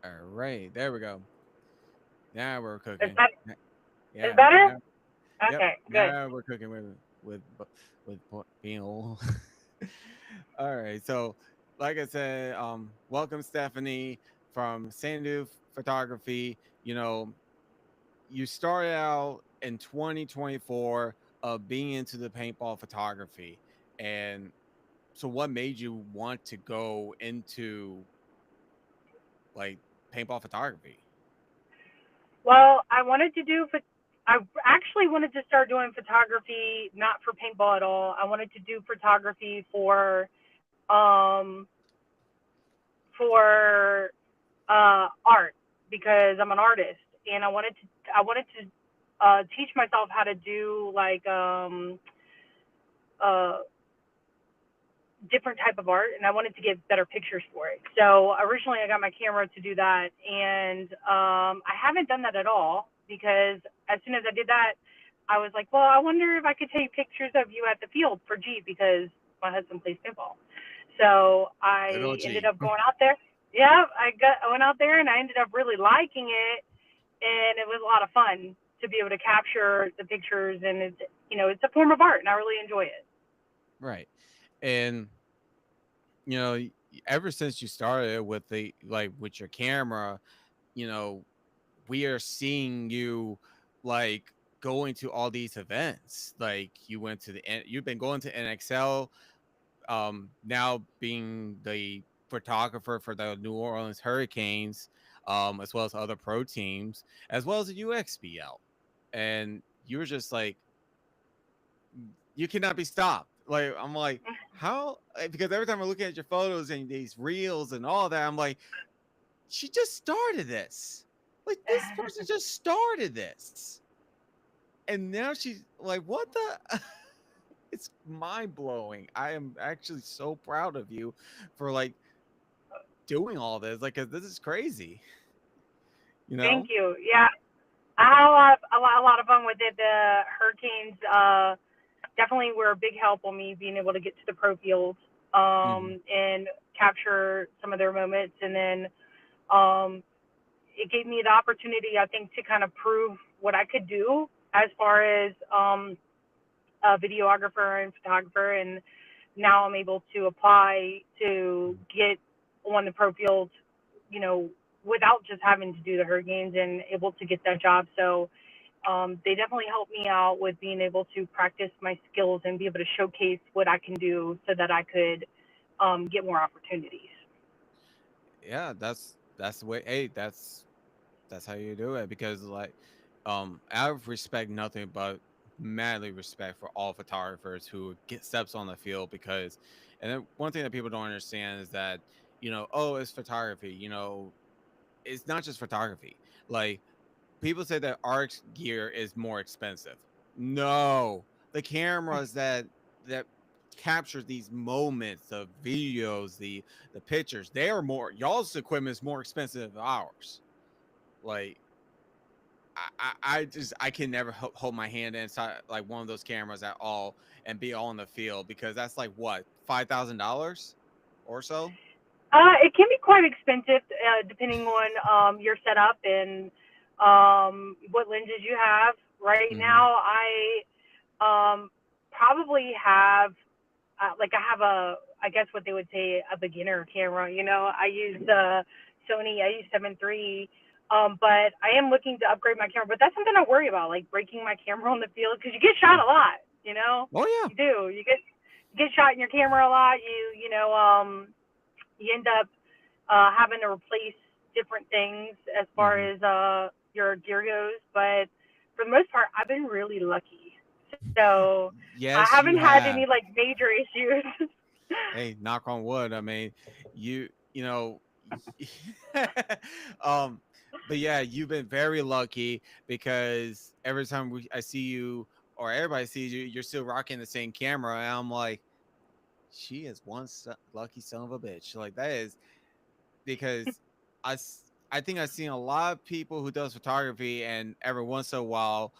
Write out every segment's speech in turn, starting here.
All right, there we go. Now we're Is cooking. that is Yeah, better? now, yep. Okay, good. Now we're cooking with being old. All right, so like I said, welcome Stephanie from Sandhu Photography. You started out in 2024 of being into the paintball photography, and so what made you want to go into like paintball photography? Well, I actually wanted to start doing photography, not for paintball at all. I wanted to do photography um for art because I'm an artist and I wanted to teach myself how to do like uh different type of art, and I wanted to get better pictures for it. So originally I got my camera to do that, and I haven't done that at all because as soon as I did that, I was like, well, I wonder if I could take pictures of you at the field for G because my husband plays pinball. So Good I ended OG. up going out there. Yeah, I went out there and I ended up really liking it, and it was a lot of fun to be able to capture the pictures, and it's a form of art, and I really enjoy it. Right. And you know, ever since you started with the like with your camera, you know, we are seeing you like going to all these events. Like you've been going to NXL, now being the photographer for the New Orleans Hurricanes, as well as other pro teams, as well as the UXBL. And you were just like, you cannot be stopped. Like I'm like, how? Because every time I'm looking at your photos and these reels and all that, I'm like, she just started this. Like this person just started this, and now she's like, what the? It's mind blowing. I am actually so proud of you for like doing all this. Like, 'cause this is crazy. You Thank know? you. Yeah, I had a lot of fun with it. The Hurricanes definitely were a big help on me being able to get to the pro field Hmm. and capture some of their moments, and then um, it gave me the opportunity, I think, to kind of prove what I could do as far as a videographer and photographer, and now I'm able to apply to get on the pro field, you know, without just having to do the Hurricanes and able to get that job. So they definitely helped me out with being able to practice my skills and be able to showcase what I can do so that I could get more opportunities. Yeah, that's the way. Hey, that's how you do it. Because like, I respect nothing but madly respect for all photographers who get steps on the field. Because, and then one thing that people don't understand is that oh, it's photography. It's not just photography. Like people say that art gear is more expensive. No, the cameras that capture these moments, the videos, the pictures, they are more. Y'all's equipment is more expensive than ours. Like I can never hold my hand inside like one of those cameras at all and be all in the field because that's like what $5,000 or so. It can be quite expensive depending on your setup and what lenses you have. Right Hmm. now, I probably have like I have I guess what they would say a beginner camera. I use the Sony. I use 7 III. But I am looking to upgrade my camera. But that's something I worry about, like breaking my camera on the field because you get shot a lot. Oh yeah. You do. You get shot in your camera a lot. You end up having to replace different things as far Hmm. as your gear goes. But for the most part, I've been really lucky. So I haven't Yes, you had any have. like major issues. Hey, knock on wood. I mean, you know, um, but yeah, you've been very lucky because every time I see you or everybody sees you, you're still rocking the same camera, and I'm like, she is one lucky son of a bitch. Like that is because I think I've seen a lot of people who does photography, and every once in a while,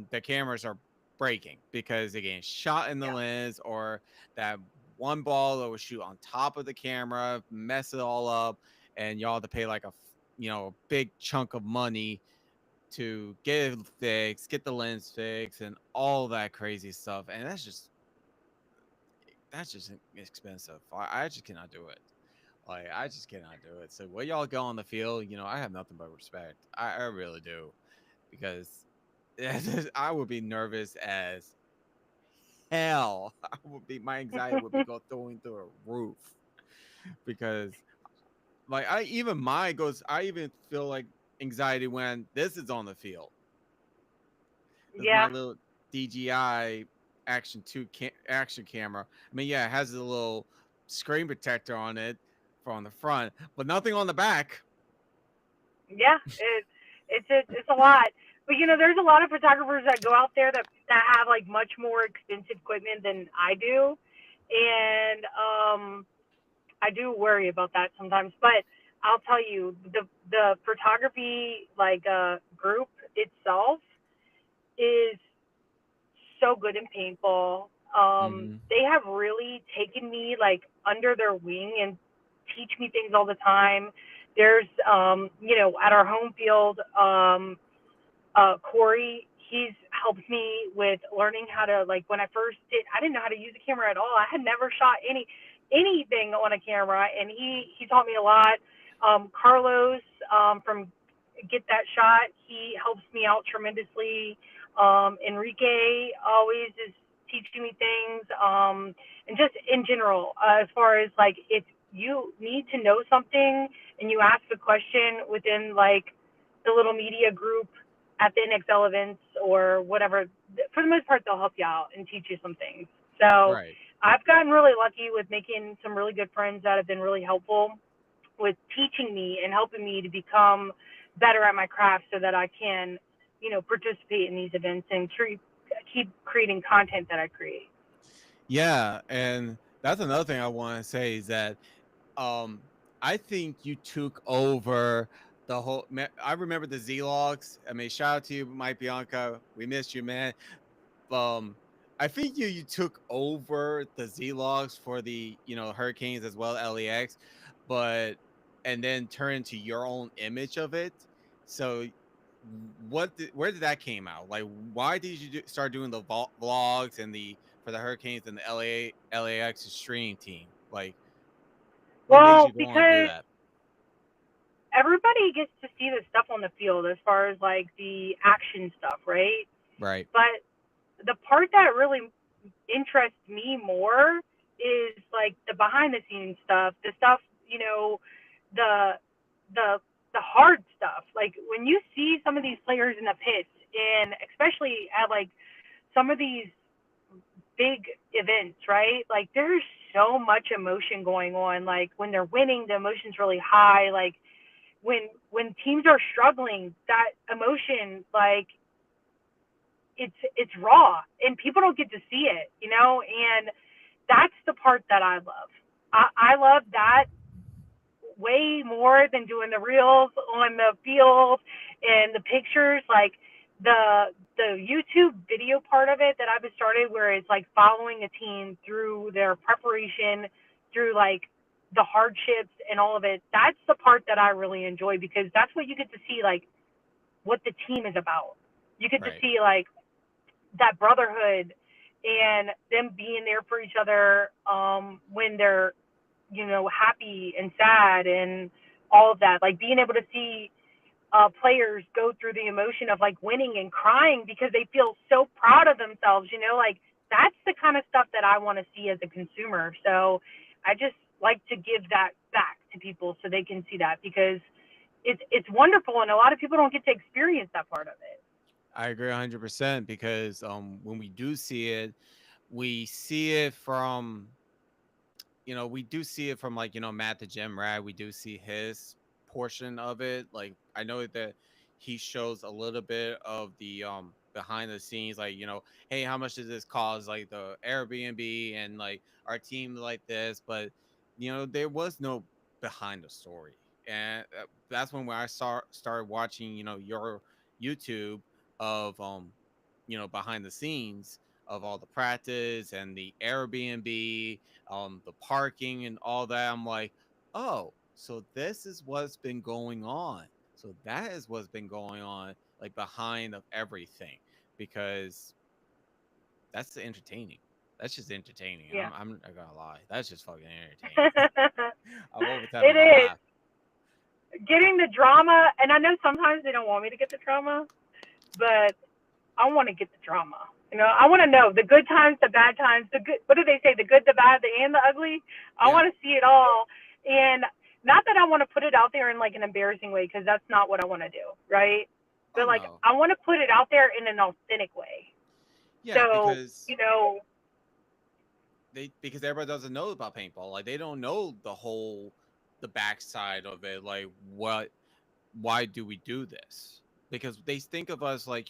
their cameras are breaking because they get shot in the Yeah. lens or that one ball that will shoot on top of the camera, mess it all up, and y'all have to pay like a a big chunk of money to get it fixed, get the lens fixed, and all that crazy stuff. And that's just expensive. I just cannot do it. Like I just cannot do it. So when y'all go on the field, I have nothing but respect. I really do because I would be nervous as hell. I would be my anxiety would be going through a roof because like I even feel like anxiety when this is on the field. This is my Yeah, little DJI action camera. I mean, yeah, it has a little screen protector on it on the front, but nothing on the back. yeah, it's a lot. But there's a lot of photographers that go out there that have like much more expensive equipment than I do, and I do worry about that sometimes. But I'll tell you, the photography like group itself is so good in paintball. Hmm. They have really taken me like under their wing and teach me things all the time. There's at our home field, Corey, he's helped me with learning how to like when I first did I didn't know how to use a camera at all. I had never shot anything on a camera, and he taught me a lot. Carlos from Get That Shot, he helps me out tremendously. Enrique always is teaching me things, and just in general, as far as like if you need to know something and you ask a question within like the little media group at the NXL events or whatever, for the most part, they'll help you out and teach you some things. So Right. I've gotten really lucky with making some really good friends that have been really helpful with teaching me and helping me to become better at my craft so that I can, participate in these events and keep creating content that I create. Yeah, and that's another thing I want to say is that um I think you took over the whole. I remember the Z logs. I mean, shout out to you, Mike Bianca. We missed you, man. um I think you took over the Z logs for the Hurricanes as well LAX, but and then turned into your own image of it. So where did that came out? Like why did you start doing the vlogs and the for the Hurricanes and the LAX stream team? Like what made Well, you go on and do because that? everybody gets to see the stuff on the field as far as like the action stuff, right? Right. But the part that really interests me more is like the behind the scenes stuff, the stuff, the the the hard stuff. Like when you see some of these players in the pits, and especially at like some of these big events, right? Like there's so much emotion going on. Like when they're winning, the emotion's really high. Like when teams are struggling, that emotion, like it's raw and people don't get to see it, and that's the part that I love. I love that way more than doing the reels on the field and the pictures. Like the YouTube video part of it that I've started, where it's like following a team through their preparation, through like the hardships and all of it. That's the part that I really enjoy because that's what you get to see, like what the team is about. You get to Right. see like that brotherhood and them being there for each other when they're happy and sad and all of that. Like being able to see players go through the emotion of like winning and crying because they feel so proud of themselves. Like that's the kind of stuff that I want to see as a consumer. So I just like to give that back to people so they can see that because it's wonderful and a lot of people don't get to experience that part of it. I agree 100% because when we do see it, we see it from we do see it from like Matt the Gym Rat. We do see his portion of it. Like I know that he shows a little bit of the behind the scenes, like hey, how much does this cost? Like the Airbnb and like our team like this, but there was no behind the story, and that's when I started watching your YouTube of behind the scenes of all the practice and the Airbnb, the parking and all that. I'm like, oh. So this is what's been going on. So that is what's been going on, like behind of everything, because that's entertaining. That's just entertaining. Yeah. I'm not gonna lie. That's just fucking entertaining. I'm always It having a is laugh. getting the drama, and I know sometimes they don't want me to get the drama, but I want to get the drama. I want to know the good times, the bad times, the good. What do they say? The good, the bad, the and the ugly. I Yeah. want to see it all, and not that I want to put it out there in like an embarrassing way, because that's not what I want to do, right? Oh But like no. I want to put it out there in an authentic way. Yeah, So because because everybody doesn't know about paintball. Like they don't know the backside of it. Like why do we do this? Because they think of us like,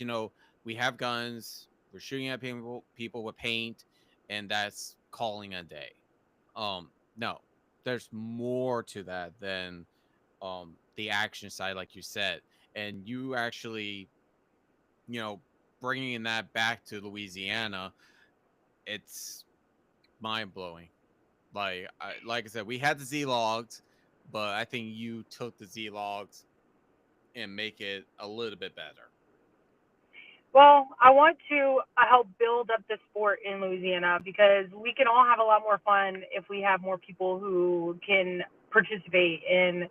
we have guns, we're shooting at people with paint, and that's calling a day. No, there's more to that than the action side, like you said, and you actually, you know, bringing that back to Louisiana, it's mind blowing. Like I said, we had the Z logs, but I think you took the Z logs and make it a little bit better. well, I want to help build up the sport in Louisiana, because we can all have a lot more fun if we have more people who can participate and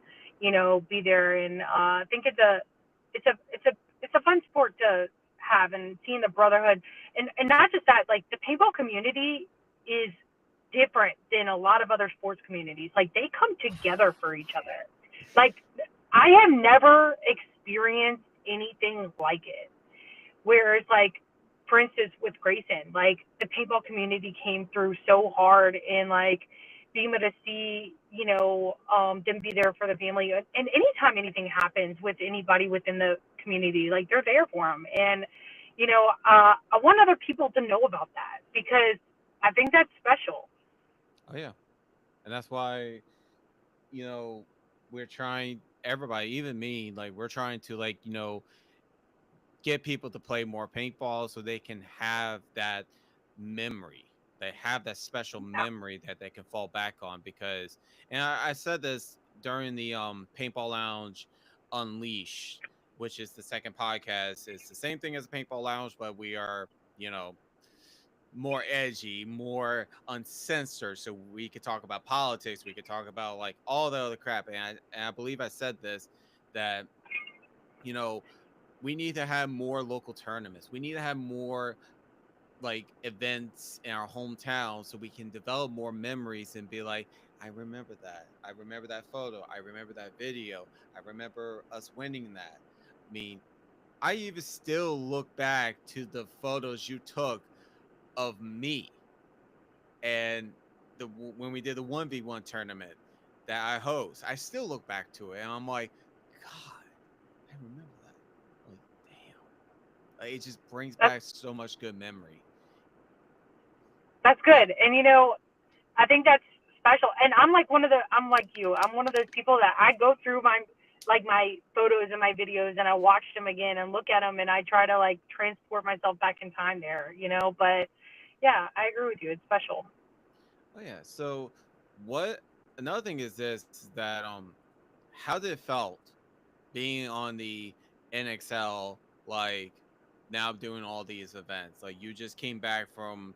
be there. And I think it's a fun sport to have, and seeing the brotherhood, and not just that. Like the paintball community is different than a lot of other sports communities. Like they come together for each other. Like I have never experienced anything like it. Whereas, like, for instance, with Grayson, like the paintball community came through so hard, and like being able to see, them be there for the family. And anytime anything happens with anybody within the community, like they're there for them. And, I want other people to know about that, because I think that's special. Oh yeah, and that's why you know we're trying everybody, even me, like we're trying to get people to play more paintball so they can have that memory. They have that special Yeah. memory that they can fall back on because, and I said this during the Paintball Lounge Unleashed, which is the second podcast. It's the same thing as a Paintball Lounge, but we are, you know, more edgy, more uncensored. So we could talk about politics. We could talk about like all the other crap. And I believe I said this that, you know, we need to have more local tournaments. We need to have more like events in our hometown so we can develop more memories and be like, I remember that. I remember that photo. I remember that video. I remember us winning that. I mean, I even still look back to the photos you took of me and when we did the 1v1 tournament that I host. I still look back to it and I'm like, God, I remember that. Like, damn. Like, it just brings That's back so much good memory. that's But good. And I think that's special. And I'm like you. I'm one of those people that I go through my photos and my videos, and I watch them again and look at them, and I try to like transport myself back in time there. But yeah, I agree with you. It's special. oh yeah, so what another thing is this is that how did it felt being on the NXL, like now doing all these events? Like you just came back from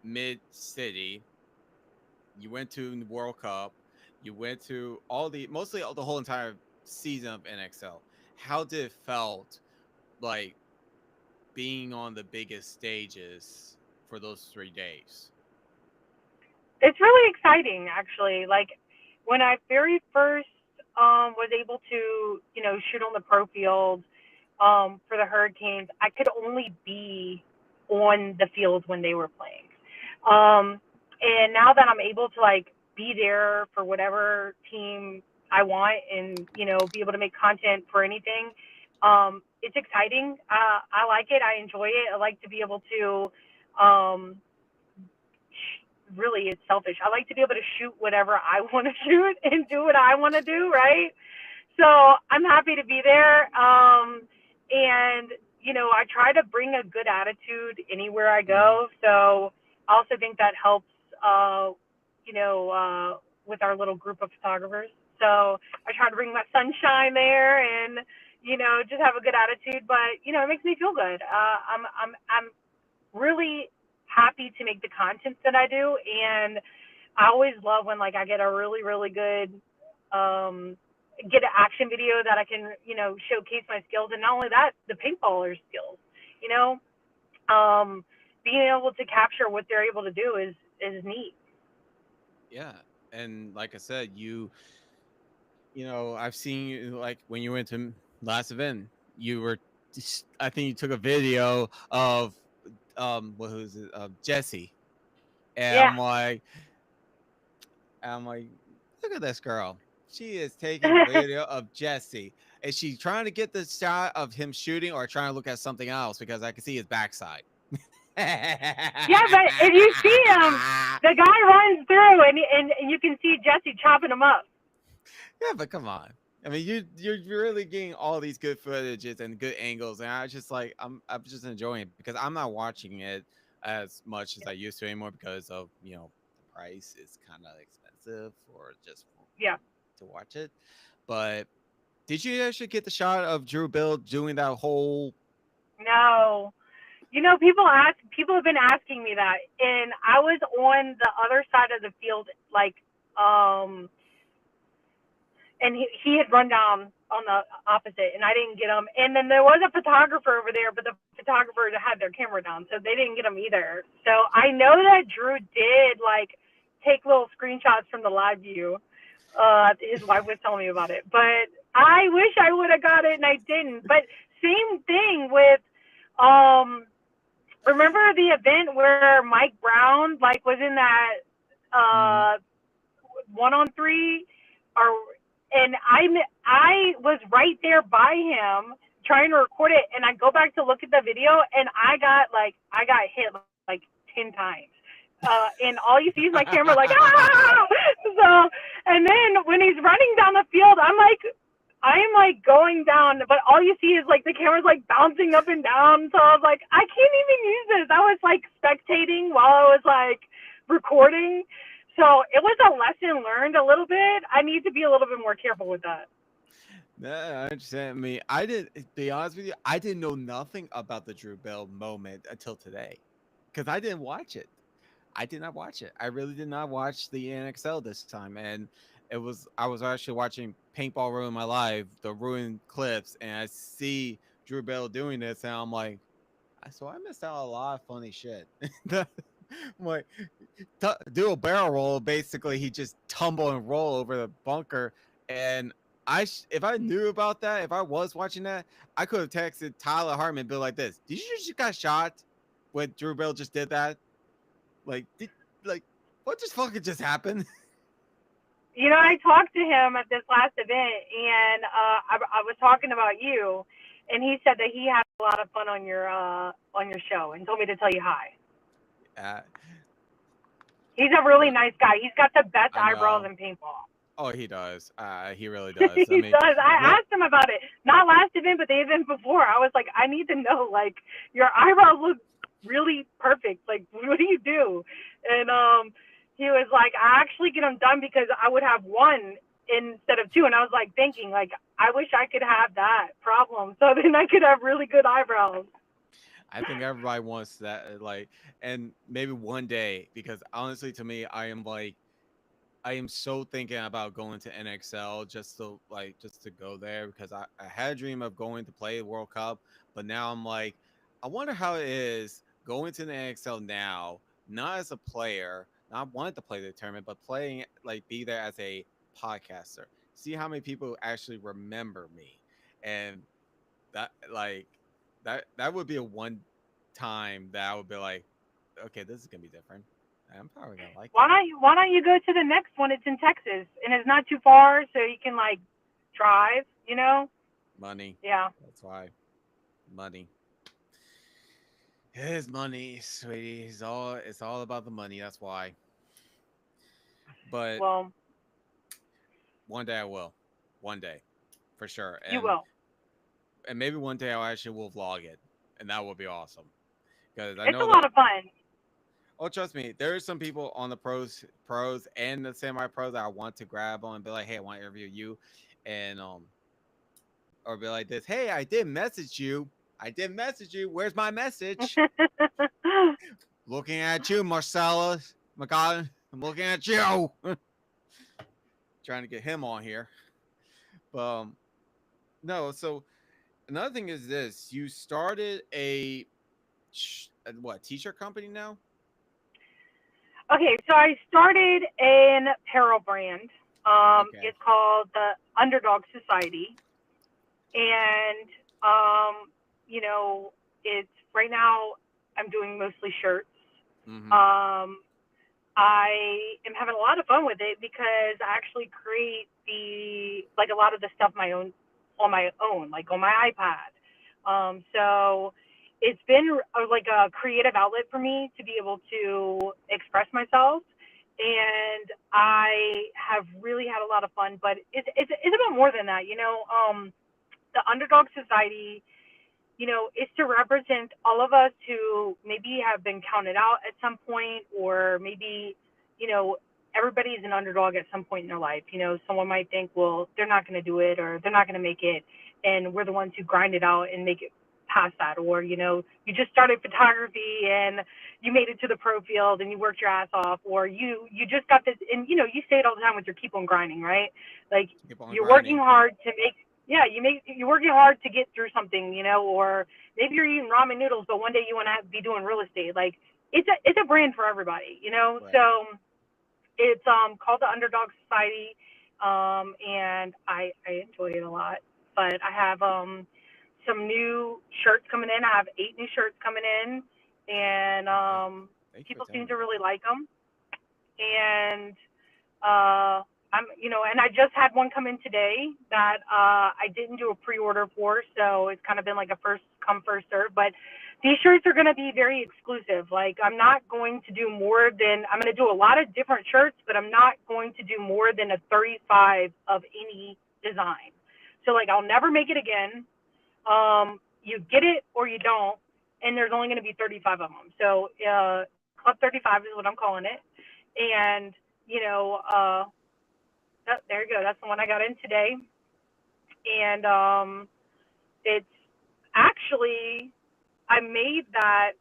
Mid City, you went to the World Cup, you went to mostly all the whole entire season of NXL. How did it felt like being on the biggest stages for those 3 days? It's really exciting, actually. Like when I very first was able to shoot on the pro field for the Hurricanes, I could only be on the field when they were playing. Um, and now that I'm able to like be there for whatever team I want, and be able to make content for anything, it's exciting. I like it. I enjoy it. I like to be able to. Um, Really, it's selfish. I like to be able to shoot whatever I want to shoot and do what I want to do, right? So I'm happy to be there. And I try to bring a good attitude anywhere I Hmm. go. So I also think that helps, uh, you know, uh, with our little group of photographers. So I try to bring my sunshine there and, just have a good attitude. But, it makes me feel good. I'm really happy to make the content that I do. And I always love when like I get a really, really good, um, get an action video that I can, showcase my skills. And not only that, the paintballer skills, you know, um, being able to capture what they're able to do is neat. Yeah. And like I said, I've seen you like when you went to last event, you were I think you took a video of what was it? Jesse. And Yeah. I'm like, look at this girl. She is taking video of Jesse. Is she trying to get the shot of him shooting or trying to look at something else? Because I can see his backside. Yeah, but if you see him, the guy runs through, and you can see Jesse chopping him up. Yeah, but come on. I mean, you're really getting all these good footages and good angles, and I just like I'm just enjoying it because I'm not watching it as much as I used to anymore because of the price is kind of expensive for just Yeah. to watch it. But did you actually get the shot of Drew Bill doing that whole? No. People have been asking me that, and I was on the other side of the field, like, um, and he had run down on the opposite, and I didn't get him. And then there was a photographer over there, but the photographer had their camera down, so they didn't get him either. So I know that Drew did like take little screenshots from the live view. His wife was telling me about it, but I wish I would have got it and I didn't. But same thing with, um, remember the event where Mike Brown like was in that Mhm. uh 1-on-3, or and I was right there by him trying to record it, and I go back to look at the video, and I got hit like 10 times. And all you see is my camera like ah. So and then when he's running down the field, I'm like going down, but all you see is like the camera's like bouncing up and down. So I was like, I can't even use this. I was like spectating while I was like recording. So it was a lesson learned a little bit. I need to be a little bit more careful with that. I understand. I mean, I did. Be honest with you, I didn't know nothing about the Drew Bell moment until today, because I didn't watch it. I did not watch it. I really did not watch the NXL this time, and I was actually watching Paintball Ruin My Life, the ruined clips, and I see Drew Bell doing this, and I'm like, so I missed out a lot of funny shit. I'm like, do a barrel roll. Basically, he just tumble and roll over the bunker. And if I knew about that, if I was watching that, I could have texted Tyler Hartman and be like, "This, did you just got shot when Drew Bill just did that? Like, like what just fucking just happened?" I talked to him at this last event, and I was talking about you, and he said that he had a lot of fun on your show, and told me to tell you hi. uh, He's a really but nice guy. He's got the best I eyebrows know. in paintball. Oh, he does. He really does. I He mean, does. what? I asked him about it. Not last event, but the event before. I was like, I need to know, like, your eyebrows look really perfect. Like, what do you do? And he was like, I actually get them done because I would have one instead of two. And I was like thinking, like, I wish I could have that problem, so then I could have really good eyebrows. I think everybody wants that, like, and maybe one day, because honestly, to me, I am so thinking about going to NXL just to go there because I had a dream of going to play the World Cup, but now I'm like, I wonder how it is going to the NXL now, not as a player, not wanting to play the tournament, but playing like be there as a podcaster. See how many people actually remember me. And that like that would be a one time that I would be like, okay, this is gonna be different. I'm probably gonna like it. Why don't you go to the next one? It's in Texas and it's not too far, so you can like drive. Money. Yeah. That's why. Money. It is money, sweetie. It's all about the money. That's why. But Well, one day I will. One day. For sure. you will. And maybe one day I actually will vlog it. And that will be awesome. Because I It's a know lot that of fun. Oh, trust me, there are some people on the pros and the semi pros that I want to grab on and be like, hey, I want to interview you, and or be like this, hey, I did message you. I did message you. Where's my message? Looking at you, Marcellus McCollum. I'm looking at you. Trying to get him on here. But no, so another thing is this: you started a what t-shirt company now? Okay, so I started an apparel brand. Okay. It's called the Underdog Society, and you know, it's right now I'm doing mostly shirts. Mm-hmm. Um, I am having a lot of fun with it because I actually create the like a lot of the stuff my own, like on my iPad. So it's been like a creative outlet for me to be able to express myself, and I have really had a lot of fun. But it's about more than that, you know. The Underdog Society, you know, is to represent all of us who maybe have been counted out at some point, or maybe, you know, everybody is an underdog at some point in their life. You know, someone might think, well, they're not going to do it or they're not going to make it. And we're the ones who grind it out and make it past that. Or, you know, you just started photography and you made it to the pro field and you worked your ass off, or you just got this, and you know, you say it all the time with your keep on grinding, right? Like Keep on you're working grinding. hard to make, yeah, you're working hard to get through something, you know, or maybe you're eating ramen noodles, but one day you want to be doing real estate. Like it's a brand for everybody, you know. Right. So it's called the Underdog Society, and I enjoy it a lot. But I have some new shirts coming in. I have 8 new shirts coming in, and Okay. Thank you for people telling seem me to really that. like them. And I'm, you know, and I just had one come in today that I didn't do a pre-order for, so it's kind of been like a first come first serve. But these shirts are going to be very exclusive. Like I'm not going to do more than I'm going to do a lot of different shirts, but I'm not going to do more than a 35 of any design. So like I'll never make it again. You get it or you don't, and there's only going to be 35 of them. So Club 35 is what I'm calling it, and you know, oh, there you go. That's the one I got in today, and it's actually I made that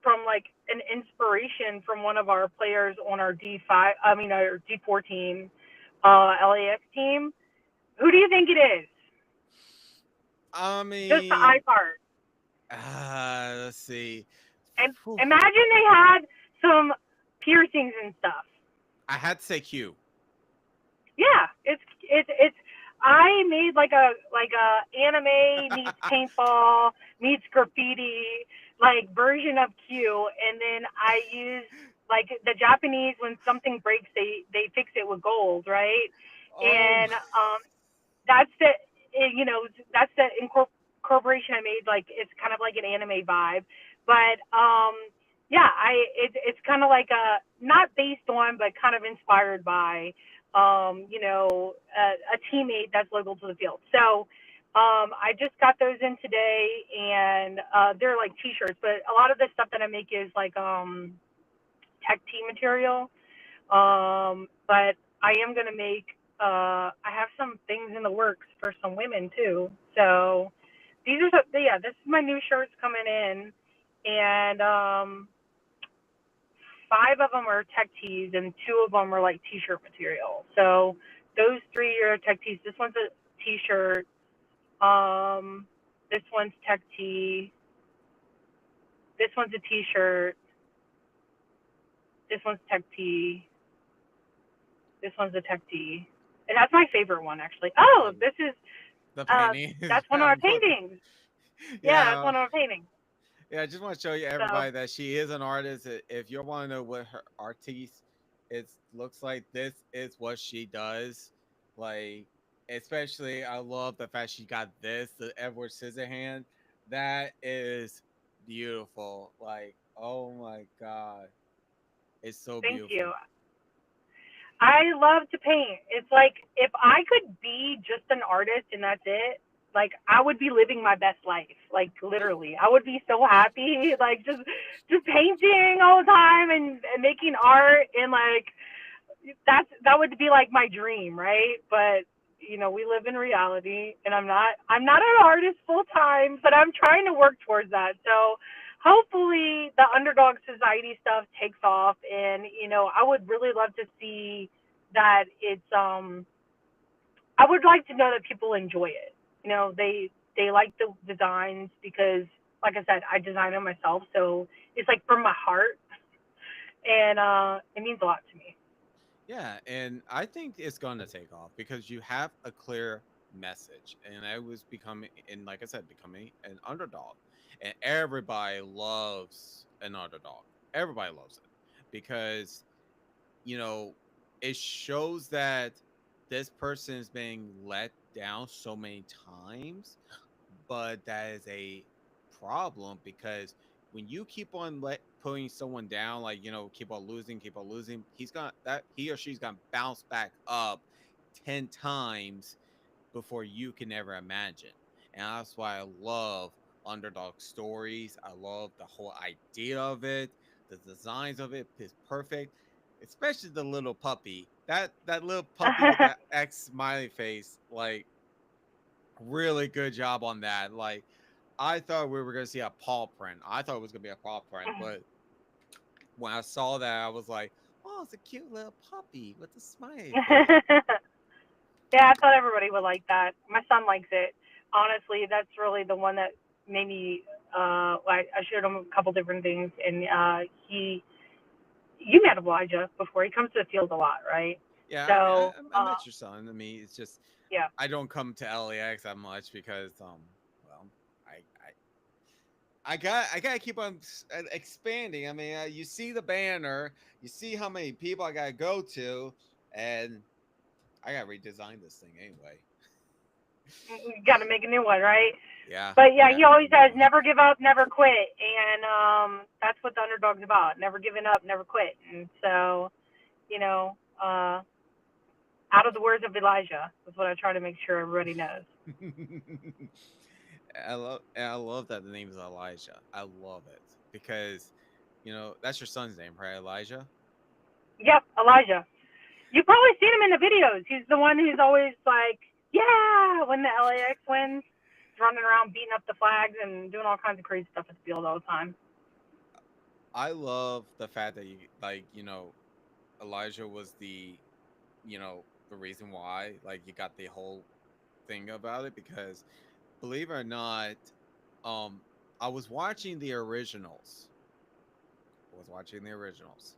from like an inspiration from one of our players on our D5. I mean our D14 LAX team. Who do you think it is? I Just the eye mean, part. let's see. And Whew. imagine they had some piercings and stuff. I had to say Q. Yeah, it's. I made like a anime meets paintball meets graffiti like version of Q, and then I used like the Japanese when something breaks they fix it with gold, right? Oh, And that's the you know that's the incorporation I made. Like it's kind of like an anime vibe, but yeah, it's kind of like a not based on, but kind of inspired by you know a teammate that's local to the field. So I just got those in today, and they're like T-shirts, but a lot of the stuff that I make is like tech tee material. But I am gonna make. I have some things in the works for some women too. So these are yeah. This is my new shirts coming in, and 5 of them are tech tees, and 2 of them are like t-shirt material. So those 3 are tech tees. This one's a t-shirt. Um, this one's tech tee. This one's a t-shirt. This one's tech tee. This one's a tech tee. And that's my favorite one, actually. Oh, um, this is the painting. that's one of our I'm looking. paintings. Yeah, that's Yeah, one of our paintings. yeah. I just want to show you So everybody that she is an artist. If you want to know what her artiste, it looks like. This is what she does. Like, especially, I love the fact she got this, the Edward Scissorhand. That is beautiful. Like, oh my god, it's so thank you. beautiful. I love to paint. It's like if I could be just an artist and that's it, like I would be living my best life. Like literally. I would be so happy, like just painting all the time and making art and like that would be like my dream, right? But we live in reality and I'm not an artist full time, but I'm trying to work towards that. So hopefully the underdog society stuff takes off and I would really love to see that I would like to know that people enjoy it. They like the designs because like I said, I design them myself, so it's like from my heart and it means a lot to me. Yeah, and I think it's going to take off because you have a clear message. And I was becoming, and like I said, becoming an underdog. And everybody loves an underdog. Everybody loves it because, you know, it shows that this person is being let down so many times, but that is a problem because when you keep on putting someone down, like keep on losing, he or she's gonna bounce back up 10 times before you can ever imagine. And that's why I love underdog stories. I love the whole idea of it. The designs of it is perfect, especially the little puppy. That little puppy with that X smiley face, like really good job on that. Like I thought we were gonna see a paw print. I thought it was gonna be a paw print, but when I saw that, I was like, "Oh, it's a cute little puppy with a smiley face." Yeah, I thought everybody would like that. My son likes it. Honestly, that's really the one that made me. I showed him a couple different things, and you met Elijah before. He comes to the field a lot, right? Yeah, I mean, So, I met your son. I mean, it's just yeah. I don't come to LAX that much because well, I I gotta keep on expanding. I mean, you see the banner, you see how many people I gotta go to, and I gotta redesign this thing anyway. You got to make a new one, right? Yeah, But I yeah, he gotta make always a new says one. never give up, never quit, and that's what the underdog's about. Never giving up, never quit. And so, you know, uh, out of the words of Elijah, is what I try to make sure everybody knows. I love that the name is Elijah. I love it because that's your son's name, right, Elijah? Yep, Elijah. You've probably seen him in the videos. He's the one who's always like, yeah, when the LAX wins, he's running around beating up the flags and doing all kinds of crazy stuff at the field all the time. I love the fact that Elijah was the reason why you got the whole thing about it because believe it or not, um, I was watching the originals. I was watching the originals.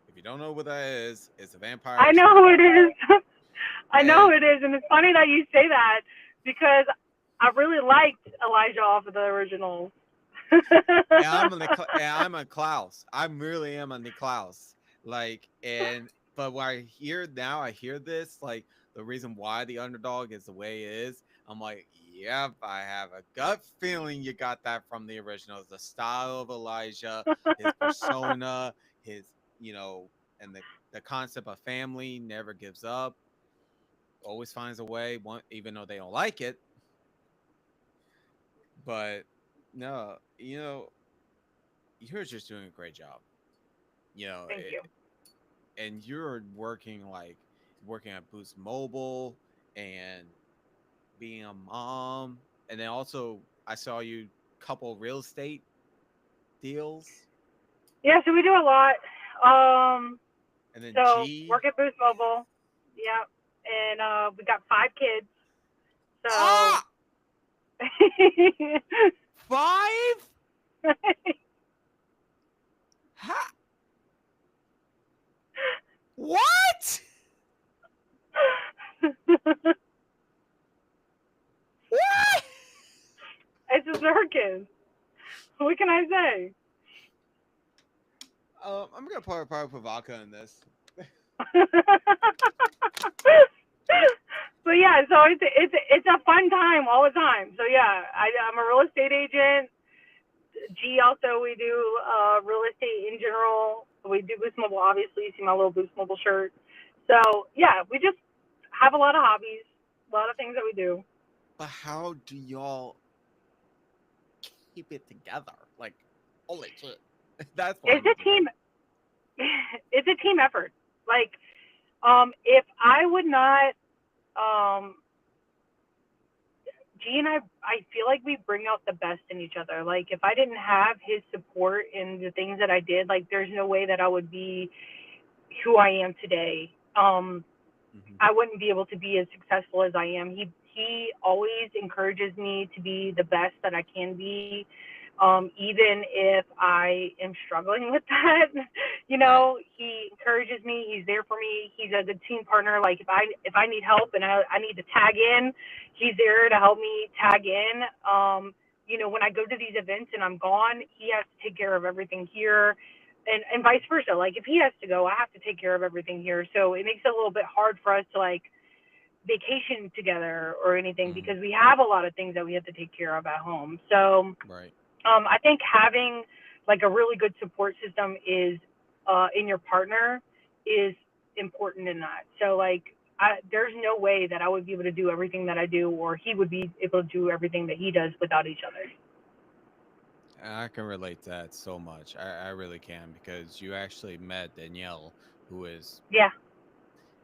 If you don't know what that is, it's a I vampire know who story. it is. I know And who it is, and it's funny that you say that because I really liked Elijah off of the originals. I'm a Klaus. I really am a Niklaus. But when I hear now, I hear this the reason why the underdog is the way it is. I'm like, yep, I have a gut feeling you got that from the originals. The style of Elijah, his persona, his you know, and the concept of family never gives up, always finds a way, even though they don't like it. But no, you're just doing a great job. You know, Thank you. and you're working at Boost Mobile and being a mom, and then also I saw you couple real estate deals, Yeah, so we do a lot. Um, and then so G. work at Boost Mobile. Yeah, and we got 5 kids. So Ah, 5. Ha, what? What? it's a circus. What can I say? I'm gonna probably put vodka in this. But yeah, so it's a fun time all the time. So yeah, I'm a real estate agent. G also we do real estate in general. We do Boost Mobile, obviously. You see my little Boost Mobile shirt. So yeah, we just have a lot of hobbies, a lot of things that we do. but how do y'all keep it together? Like, holy shit. That's what I It's need a to know. team. It's a team effort. Like, if I would not, um, G and I feel like we bring out the best in each other. Like, if I didn't have his support in the things that I did, like, there's no way that I would be who I am today. Hmm. I wouldn't be able to be as successful as I am. He always encourages me to be the best that I can be, even if I am struggling with that. Right. He encourages me. He's there for me. He's a good team partner. Like if I need help and I need to tag in, he's there to help me tag in. When I go to these events and I'm gone, he has to take care of everything here and vice versa. Like if he has to go, I have to take care of everything here. So it makes it a little bit hard for us to like vacation together or anything Hmm. because we have a lot of things that we have to take care of at home. So Right. I think having like a really good support system is in your partner is important in that. So like there's no way that I would be able to do everything that I do or he would be able to do everything that he does without each other. I can relate to that so much. I really can because you actually met Danielle, who is, Yeah.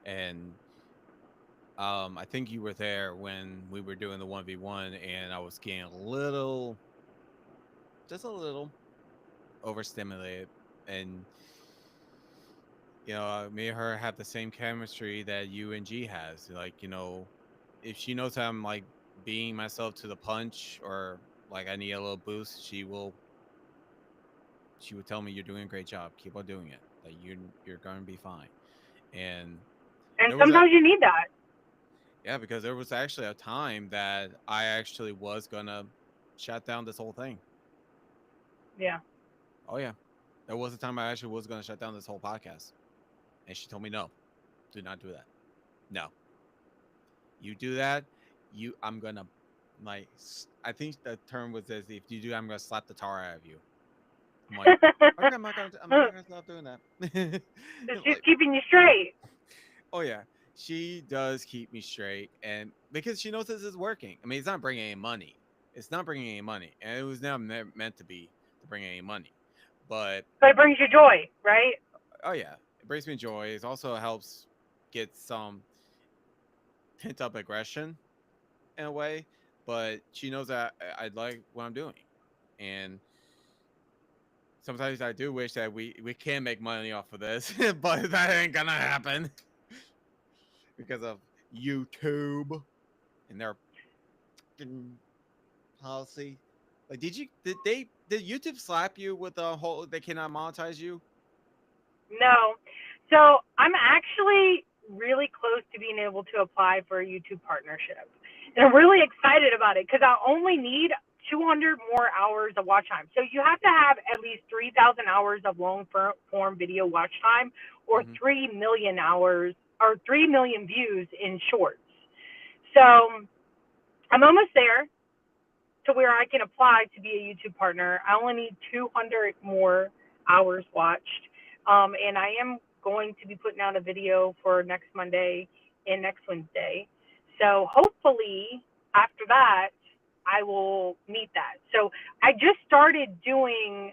and I think you were there when we were doing the 1v1, and I was getting a little, just a little overstimulated, and me and her have the same chemistry that you and G has. Like, if she knows I'm like being myself to the punch, or like I need a little boost, she would tell me, "You're doing a great job. Keep on doing it. That you're going to be fine." And And there was a sometimes you need that. yeah, because there was actually a time that I actually was gonna shut down this whole thing. Yeah. Oh yeah, there was a time I actually was gonna shut down this whole podcast, and she told me, "No, do not do that. No, you do that, I'm gonna like I think the term was as if you do, I'm gonna slap the tar out of you." I'm like, okay, I'm not gonna stop doing that. She's Like, keeping you straight. oh yeah, she does keep me straight, and because she knows this is working. I mean, it's not bringing any money. It's not bringing any money, and it was never meant to be to bring any money. But But it brings you joy, right? oh yeah, it brings me joy. It also helps get some pent up aggression in a way. But she knows that I like what I'm doing, and sometimes I do wish that we can make money off of this, but that ain't gonna happen because of YouTube and their policy. Like, did YouTube slap you with the whole they cannot monetize you? No. So I'm actually really close to being able to apply for a YouTube partnership. And I'm really excited about it because I only need 200 more hours of watch time. So you have to have at least 3,000 hours of long form video watch time or Hmm. 3 million hours or 3 million views in shorts. So I'm almost there to where I can apply to be a YouTube partner. I only need 200 more hours watched. And I am going to be putting out a video for next Monday and next Wednesday. So hopefully after that, I will meet that. So I just started doing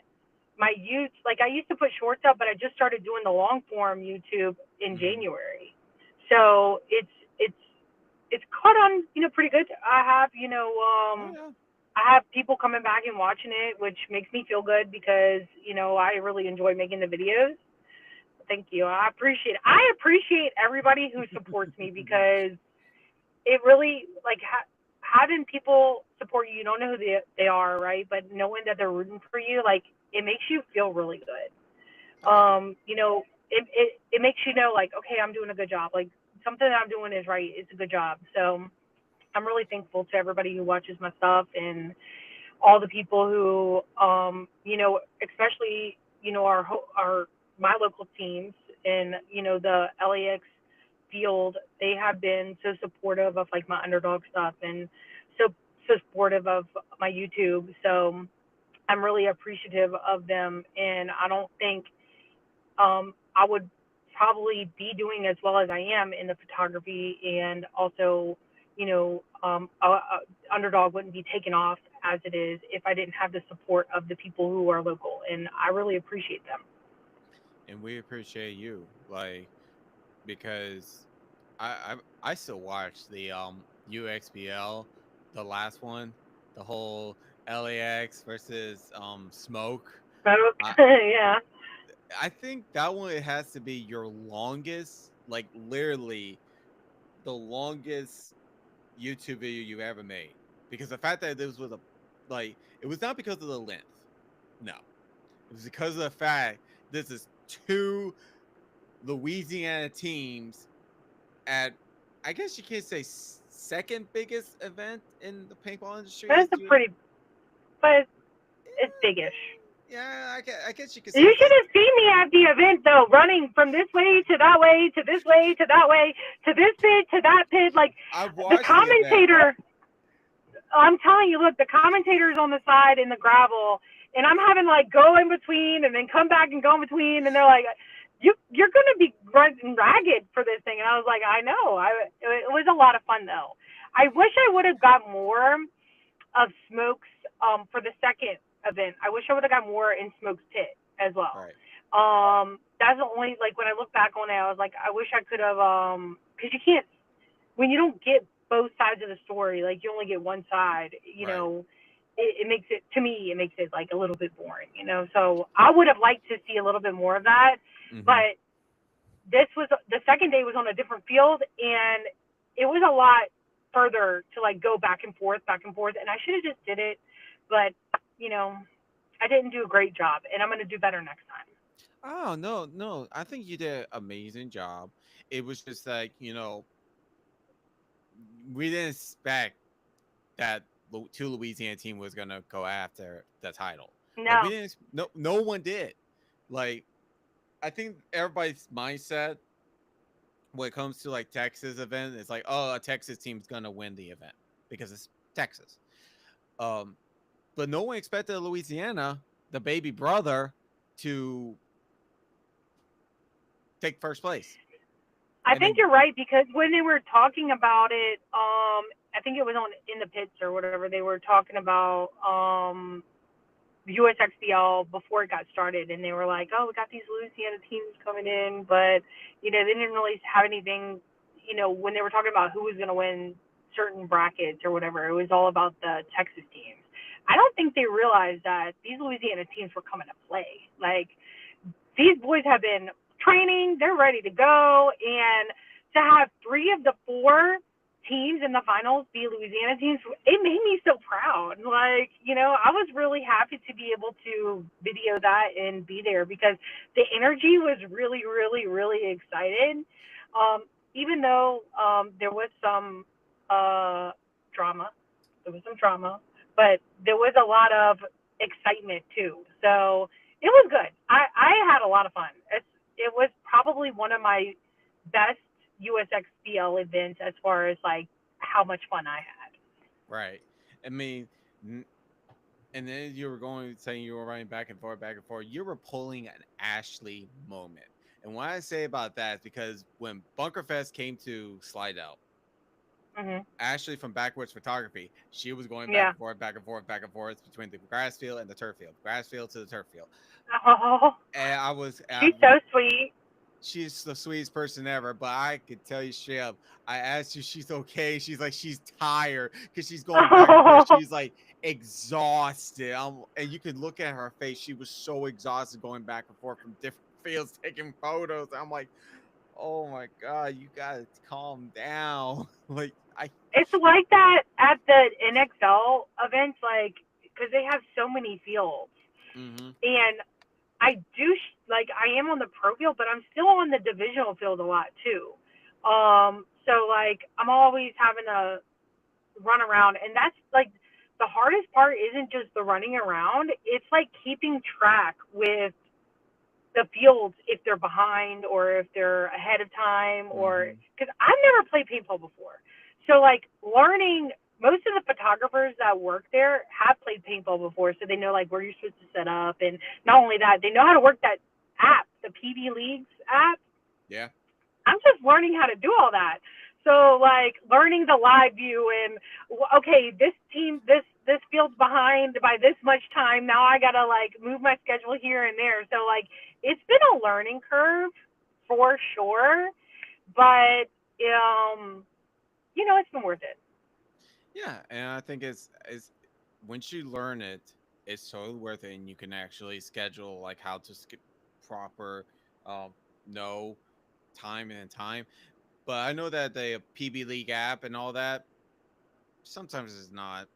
my youth, like I used to put shorts up, but I just started doing the long form YouTube in Hmm. January. So it's it's caught on, pretty good. I have, Oh yeah. I have people coming back and watching it, which makes me feel good because, I really enjoy making the videos. Thank you. I appreciate everybody who supports me because it really like having people support you. You don't know who they are, right? But knowing that they're rooting for you, like it makes you feel really good. Oh yeah. It makes you know like, okay, I'm doing a good job. Like something that I'm doing is right. It's a good job. So I'm really thankful to everybody who watches my stuff and all the people who, especially, our my local teams and the LAX field, they have been so supportive of like my underdog stuff and so supportive of my YouTube. So I'm really appreciative of them, and I don't think I would probably be doing as well as I am in the photography and also, underdog wouldn't be taken off as it is if I didn't have the support of the people who are local, and I really appreciate them. And we appreciate you, like, because I still watch the UXBL, the last one, the whole LAX versus Smoke. I Yeah, I think that one, it has to be your longest, like literally the longest YouTube video you ever made. Because the fact that this was a, like, it was not because of the length. No. It was because of the fact this is two Louisiana teams at, I guess you can't say second biggest event in the paintball industry is that's a you. pretty, but it's bigish. Yeah, I guess you could say You it's should like, have seen me at the event though, running from this way to that way to this way to that way to this pit to that pit. Like I the watched the event. commentator, I'm telling you, look, the commentator's on the side in the gravel, and I'm having like go in between and then come back and go in between, and they're like, you're gonna be running ragged for this thing, and I was like, I know, it was a lot of fun though. I wish I would have got more of Smoke's for the second event. I wish I would have got more in Smoke's pit as well. Right, That's the only, like, when I look back on it, I was like, I wish I could have because you can't, when you don't get both sides of the story, like you only get one side, right. it makes it, to me, it makes it like a little bit boring, So I would have liked to see a little bit more of that, Mm-hmm. but this was the second day was on a different field, and it was a lot further to like go back and forth, and I should have just did it, but you know, I didn't do a great job, and I'm gonna do better next time. Oh no, no. I think you did an amazing job. It was just like, we didn't expect that two Louisiana team was gonna go after the title. Like we No, didn't. No one did. Like I think everybody's mindset when it comes to like Texas event, it's like, oh, a Texas team's gonna win the event because it's Texas. Um, but no one expected Louisiana, the baby brother, to take first place. I And think then you're right because when they were talking about it, I think it was on in the pits or whatever. They were talking about USXBL before it got started, and they were like, "Oh, we got these Louisiana teams coming in," but they didn't really have anything. When they were talking about who was going to win certain brackets or whatever, it was all about the Texas teams. I don't think they realized that these Louisiana teams were coming to play. Like these boys have been training, they're ready to go, and to have three of the four teams in the finals be Louisiana teams, it made me so proud. Like, I was really happy to be able to video that and be there because the energy was really, really, really excited. Even though there was some drama, but there was a lot of excitement too. So it was good. I had a lot of fun. It was probably one of my best USXBL events as far as like how much fun I had. right, I mean, and then you were going saying you were running back and forth, back and forth. You were pulling an Ashley moment, and what I say about that is because when Bunkerfest came to Slidell, Mhm. Ashley from Backwards Photography, she was going back Yeah. and forth, back and forth, back and forth between the grass field and the turf field, grass field to the turf field. Oh, And I she's so sweet. she's the sweetest person ever. But I could tell you straight up, I asked her she's okay. She's like she's tired because she's going back and forth. Oh, She's like exhausted. And you could look at her face. She was so exhausted going back and forth from different fields taking photos. I'm like, oh my god, you gotta calm down. Like I. it's like that at the NXL events, like because they have so many fields, Mm-hmm. and I do like I am on the pro field, but I'm still on the divisional field a lot too. So like I'm always having to run around, and that's like the hardest part isn't just the running around. It's like keeping track with the fields if they're behind or if they're ahead of time, or Mm-hmm. because I've never played paintball before. So like learning, most of the photographers that work there have played paintball before, so they know like where you're supposed to set up, and not only that, they know how to work that app, the PD Leagues app. Yeah. I'm just learning how to do all that. So like learning the live view and okay, this team, this field's behind by this much time. Now I gotta like move my schedule here and there. So like it's been a learning curve for sure, but it's been worth it. Yeah, and I think it's once you learn it, it's totally worth it, and you can actually schedule like how to proper, um, know time and time. But I know that the PB League app and all that sometimes is not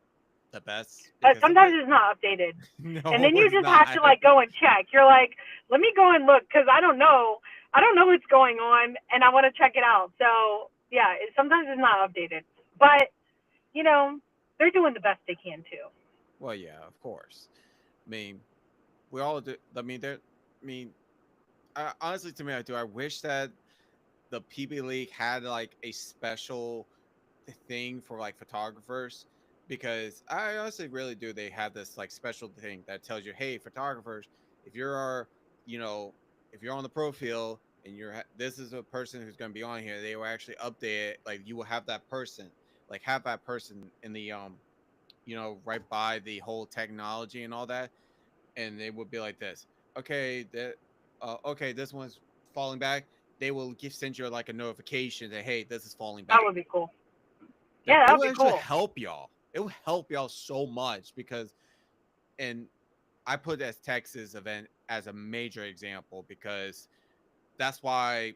the best because Sometimes it's not updated, and no, then you it's just have not. to like go and check. You're like, let me go and look because I don't know what's going on, and I want to check it out. So yeah, sometimes it's not updated, but you know they're doing the best they can too. Well, yeah, of course. I mean, we all do. I mean, there. I mean, honestly, to me, I do. I wish that the PB League had like a special thing for like photographers because I honestly really do. They have this like special thing that tells you, hey, photographers, if you're, you know, if you're on the pro field and this is a person who's going to be on here, they will actually update it. Like you will have that person, like have that person in the right by the whole technology and all that, and they would be like this. Okay, okay, this one's falling back. They will send you like a notification that hey, this is falling That back. would be cool. Like Yeah, it that would will be actually cool. help y'all. It will help y'all so much because, and I put as Texas event as a major example because that's why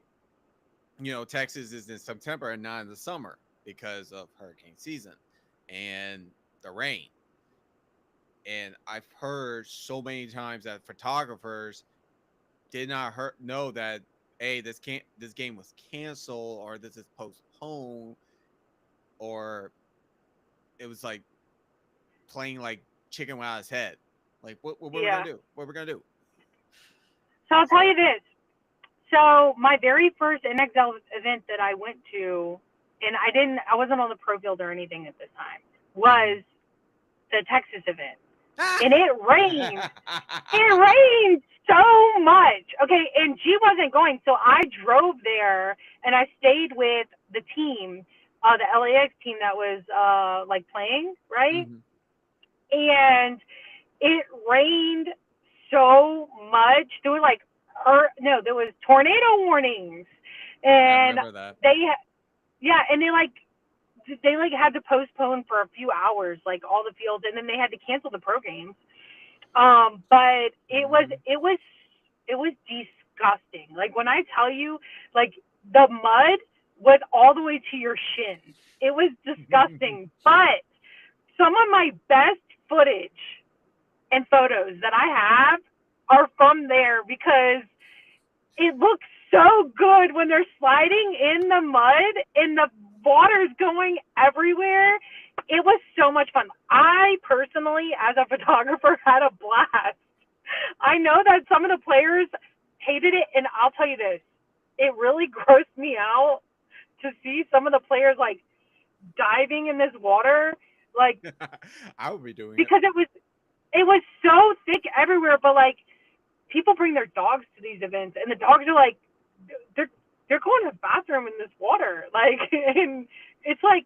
Texas is in September and not in the summer because of hurricane season and the rain. And I've heard so many times that photographers did not know that hey, this game was canceled or this is postponed or it was like playing like chicken without his head. Like what we're gonna Yeah. do? What we're gonna do? So I'll tell you So this. So my very first NXL event that I went to, and I wasn't on the pro field or anything at this time, mhm. was the Texas event, and it rained. It rained so much. Okay, and G wasn't going, so I drove there and I stayed with the team, the LAX team that was like playing, right? Mhm. And it rained so much. There were like, no, there was tornado warnings, I and remember that. they, yeah, and they like had to postpone for a few hours, like all the fields, and then they had to cancel the pro games. But Mhm. it was disgusting. Like when I tell you, like the mud was all the way to your shins. It was disgusting. But some of my best footage and photos that I have are from there because it looks so good when they're sliding in the mud and the water's going everywhere. It was so much fun. I personally, as a photographer, had a blast. I know that some of the players hated it, and I'll tell you this: it really grossed me out to see some of the players like diving in this water, like I would be doing it. because it was so thick everywhere. But like people bring their dogs to these events, and the dogs are like they're they're going to the bathroom in this water, like, and it's like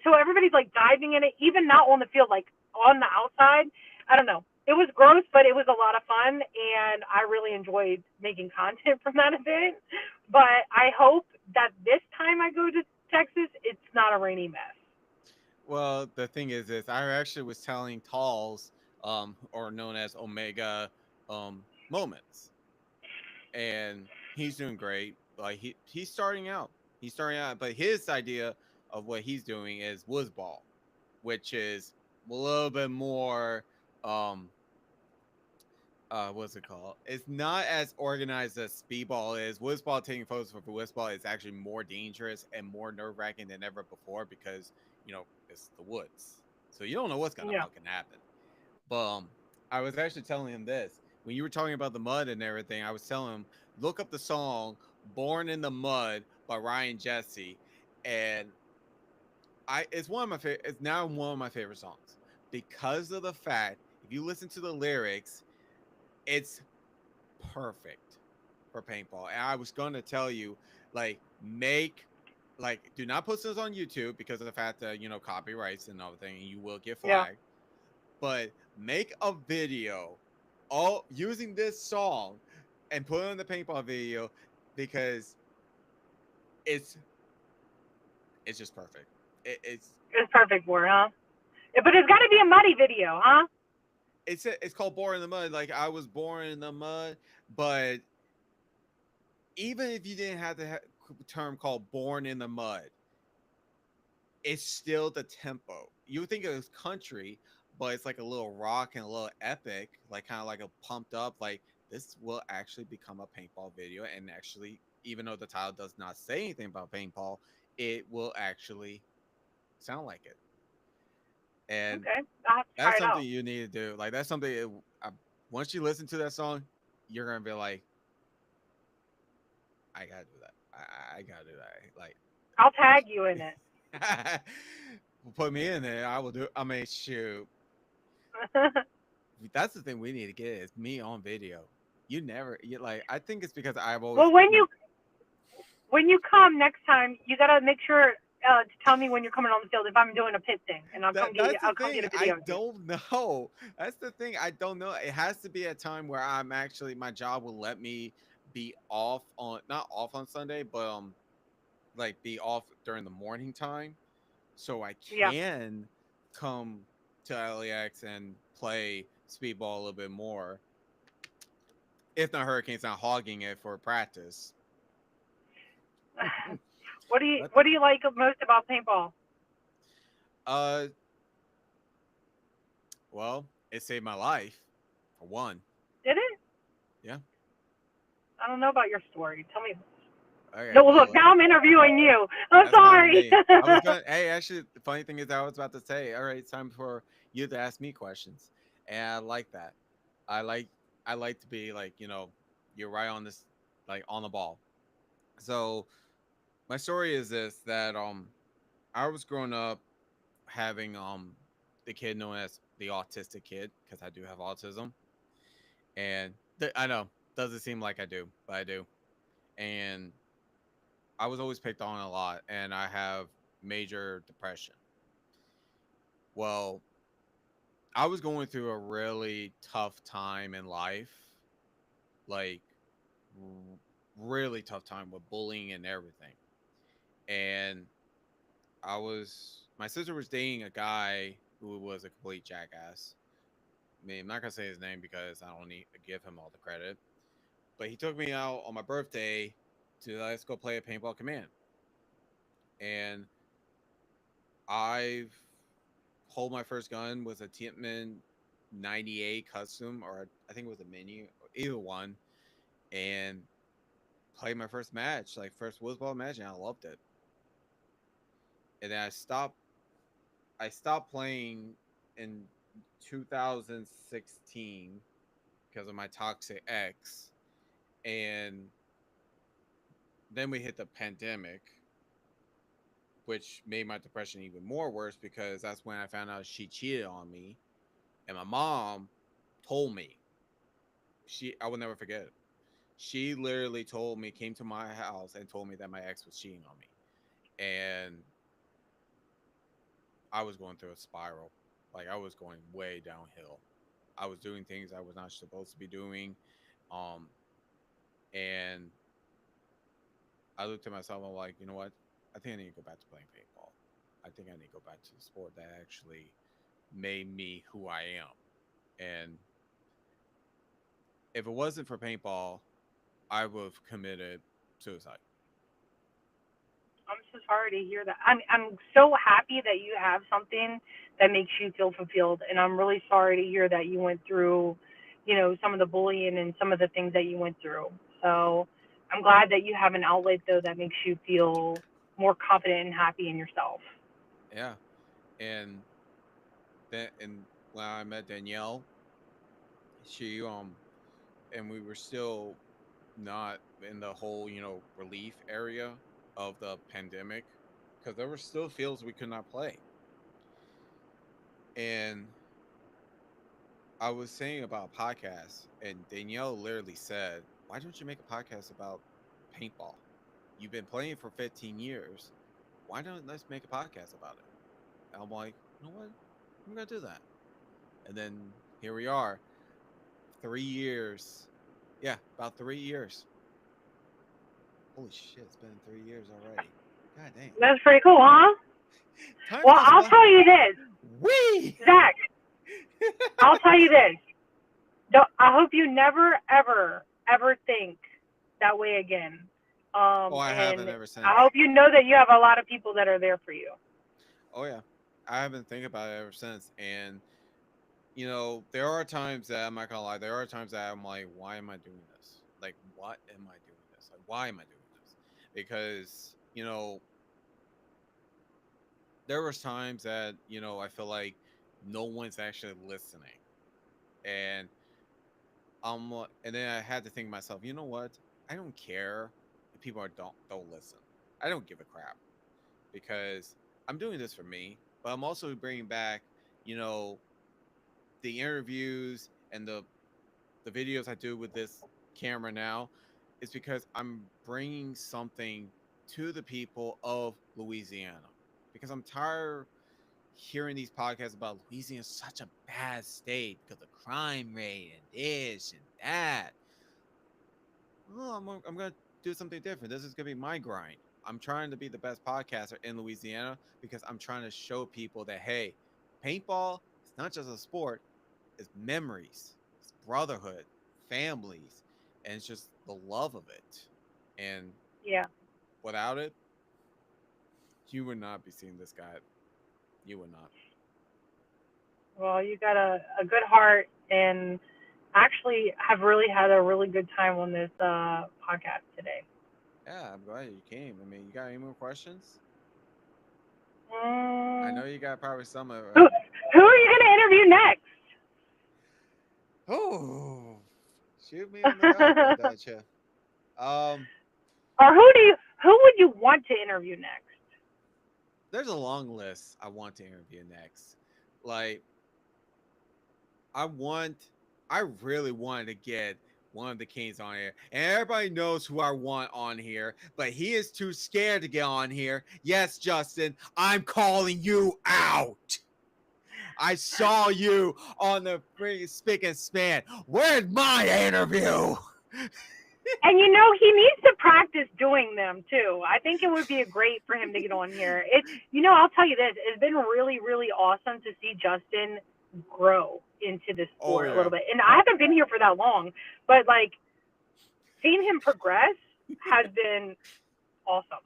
so everybody's like diving in it, even not on the field, like on the outside. I don't know. It was gross, but it was a lot of fun, and I really enjoyed making content from that event. But I hope that this time I go to Texas, it's not a rainy mess. Well, the thing is I actually was telling Talls, or known as Omega, moments, and he's doing great. Like he's starting out. He's starting out, but his idea of what he's doing is Woozball, which is a little bit more what's it called? It's not as organized as speedball is. Woozball, taking photos for Woozball, is actually more dangerous and more nerve wracking than ever before because it's the woods, so you don't know what's gonna Yeah. fucking happen. But I was actually telling him this when you were talking about the mud and everything. I was telling him look up the song "Born in the Mud" by Ryan Jesse, and I it's one of my favorite. It's now one of my favorite songs because of the fact if you listen to the lyrics, it's perfect for paintball. And I was going to tell you, like, make like, do not post this on YouTube because of the fact that copyrights and everything, and you will get Yeah. flagged. But make a video all using this song and put it on the paintball video because it's it's just perfect. It's It's perfect for, huh? But it's got to be a muddy video, huh? it's called Born in the Mud. Like, I was born in the mud, but even if you didn't have the term called Born in the Mud, it's still the tempo. You would think it was country, but it's like a little rock and a little epic, like kind of like a pumped up. Like, this will actually become a paintball video, and actually, even though the title does not say anything about paintball, it will actually sound like it. And Okay, I'll have to try that's it something out. you need to do. Like, that's something. Once you listen to that song, you're gonna be like, I gotta do that. I gotta do that. Like, I'll tag you in it. put me in there. I will do. I mean, shoot. That's the thing we need to get is me on video. You never, you like. I think it's because I've always, Well, when you come next time, you gotta make sure to tell me when you're coming on the field if I'm doing a pit thing, and I'll come get you. that's the I'll come get thing. a I video of you. don't know. That's the thing. I don't know. It has to be a time where I'm actually my job will let me be off on not off on Sunday, but like be off during the morning time, so I Yeah. can come to LAX and play speedball a little bit more. If the Hurricanes not hogging it for practice. But What do you like most about paintball? uh well, it saved my life for one. Did it? Yeah. I don't know about your story. Tell me. Okay. No, Well, look, now I'm interviewing you. I'm that's fine with sorry. me. I was going. Hey, actually, the funny thing is, I was about to say, all right, it's time for you to ask me questions, and I like that. I like. I like to be like, you're right on this, like on the ball. So my story is this: that I was growing up having the kid known as the autistic kid because I do have autism, and I know doesn't seem like I do, but I do, and I was always picked on a lot, and I have major depression. Well, I was going through a really tough time in life, like r- really tough time with bullying and everything. And my sister was dating a guy who was a complete jackass. I mean, I'm not gonna say his name because I don't need to give him all the credit. But he took me out on my birthday to let's go play a paintball command. And I've hold my first gun was a Tientman 98 custom, or I think it was a mini, either one, and played my first match, like first football match, and I loved it. And then I stopped playing in 2016 because of my toxic ex, and then we hit the pandemic, which made my depression even more worse because that's when I found out she cheated on me, and my mom told me. I will never forget it. She literally told me, came to my house and told me that my ex was cheating on me, and I was going through a spiral. Like, I was going way downhill. I was doing things I was not supposed to be doing, um, and I looked at myself. I'm like, you know what? I think I need to go back to playing paintball. I think I need to go back to the sport that actually made me who I am. And if it wasn't for paintball, I would have committed suicide. I'm so sorry to hear that. I'm so happy that you have something that makes you feel fulfilled, and I'm really sorry to hear that you went through, some of the bullying and some of the things that you went through. So I'm glad that you have an outlet though that makes you feel more confident and happy in yourself. Yeah, and and when I met Danielle, she and we were still not in the whole relief area of the pandemic because there were still fields we could not play. And I was saying about podcasts, and Danielle literally said, "Why don't you make a podcast about paintball? You've been playing for 15 years. why don't let's make a podcast about it? And I'm like, you know what? I'm gonna do that. And then here we are, 3 years. Yeah, about 3 years. Holy shit, it's been 3 years already. God damn. That's pretty cool, huh? Time Well, flies I'll by. tell you this, Wee! Zach. I'll tell you this. I hope you never, ever, ever think that way again. Oh, I haven't And ever I since. hope you know that you have a lot of people that are there for you. Oh yeah, I haven't think about it ever since. And there are times that I'm not gonna lie. There are times that I'm like, why am I doing this? Like, what am I doing this? Like, why am I doing this? Because there was times that I feel like no one's actually listening, and and then I had to think to myself, you know what? I don't care if people don't listen. I don't give a crap because I'm doing this for me, but I'm also bringing back, you know, the interviews and the videos I do with this camera now is because I'm bringing something to the people of Louisiana because I'm tired hearing these podcasts about Louisiana is such a bad state because of crime rate and this and that. Oh, I'm gonna do something different. This is gonna be my grind. I'm trying to be the best podcaster in Louisiana because I'm trying to show people that hey, paintball is not just a sport; it's memories, it's brotherhood, families, and it's just the love of it. And Yeah. without it, you would not be seeing this guy. You would not. Well, you got a good heart and actually have really had a really good time on this podcast today. Yeah, I'm glad you came. I mean, you got any more questions? I Mm, know you got probably some. who who are you going to interview next? Oh, shoot me on the dot there, don't you? Um, Or who would you want to interview next? there's a long list I want to interview next. Like, I want, I really wanted to get one of the Kings on here, and everybody knows who I want on here, but he is too scared to get on here. Yes, Justin, I'm calling you out. I saw you on the freaking spick and span. Where's my interview? And he needs to practice doing them too. I think it would be great for him to get on here. I'll tell you this, it's been really, really awesome to see Justin grow into this Oh sport a little yeah. bit. And I haven't been here for that long, but like seeing him progress has been awesome.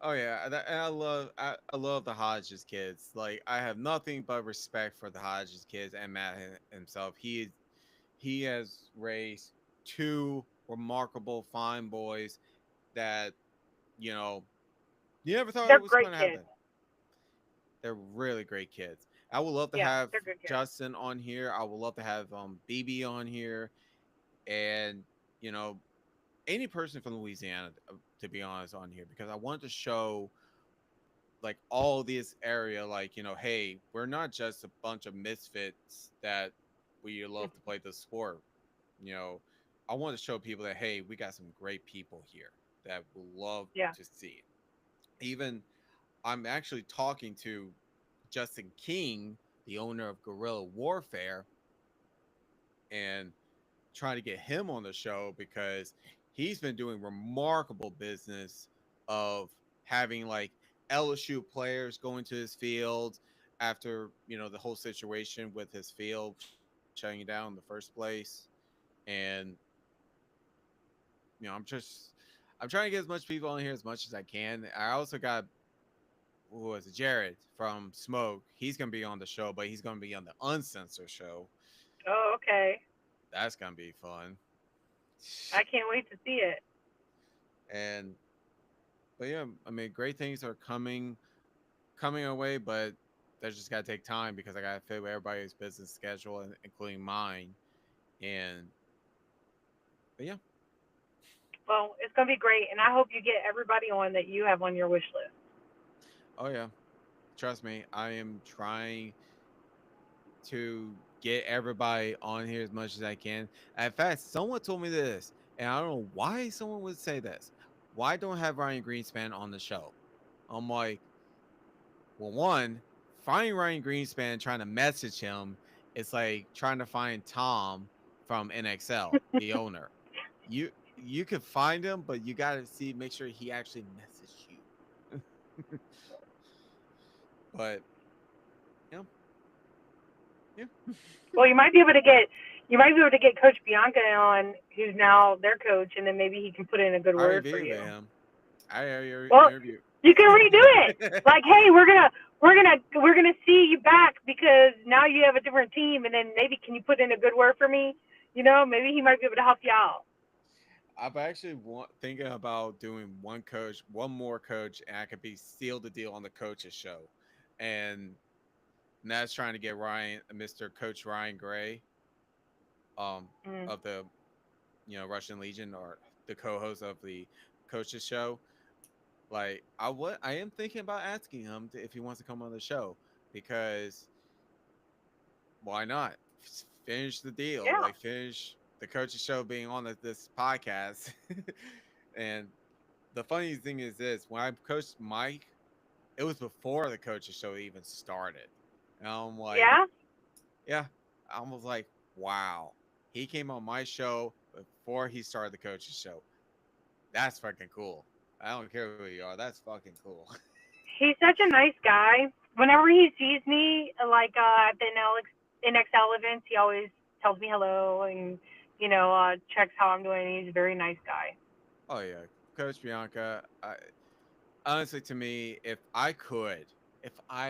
Oh yeah, and I love the Hodges kids. Like I have nothing but respect for the Hodges kids and Matt himself. He has raised two remarkable fine boys that you know you never thought They're it was great going to kids. happen. They're really great kids. I would love to Yeah, have they're good kids. Justin on here. I would love to have BB on here, and you know any person from Louisiana to be honest on here because I want to show like all this area like hey, we're not just a bunch of misfits that we love to play the sport. you know I want to show people that hey, we got some great people here that will love Yeah. to see it. Even I'm actually talking to Justin King, the owner of Guerrilla Warfare, and trying to get him on the show because he's been doing remarkable business of having like LSU players go into his field after the whole situation with his field shutting down in the first place. And I'm trying to get as much people on here as much as I can. I also got who was it, Jared from Smoke. He's gonna be on the show, but he's gonna be on the uncensored show. Oh, okay. That's gonna be fun. I can't wait to see it. And but yeah, I mean, great things are coming our way, but that just gotta take time because I gotta fit with everybody's business schedule, including mine. And but yeah, Well, it's gonna be great, and I hope you get everybody on that you have on your wish list. oh yeah, trust me, I am trying to get everybody on here as much as I can. In fact, someone told me this, and I don't know why someone would say this. Why don't have Ryan Greenspan on the show? I'm like, well, one, finding Ryan Greenspan trying to message him, it's like trying to find Tom from NXL, the owner. You could find him, but you gotta see make sure he actually messaged you. But yeah, yeah. Well, you might be able to get Coach Bianca on, who's now their coach, and then maybe he can put in a good I already word for interviewed you. him. I already Well, interviewed. you can redo it. Like, hey, we're gonna see you back because now you have a different team, and then maybe can you put in a good word for me? You know, maybe he might be able to help you out. I'm actually thinking about doing one more coach, and I could be seal the deal on the coaches show, and that's trying to get Mr. Coach Ryan Gray, um, Mm. of the Russian Legion, or the co-host of the coaches show. Like I am thinking about asking him if he wants to come on the show because why not? Finish the deal, Yeah, like finish the coaches show being on this podcast. And the funny thing is this: when I coached Mike, it was before the coaches show even started, and I'm like, yeah. yeah, I was like, wow, he came on my show before he started the coaches show. That's fucking cool. I don't care who you are. That's fucking cool. He's such a nice guy. Whenever he sees me, like at the NXL events, he always tells me hello and checks how I'm doing. He's a very nice guy. Oh yeah, Coach Bianca. Honestly, to me, if I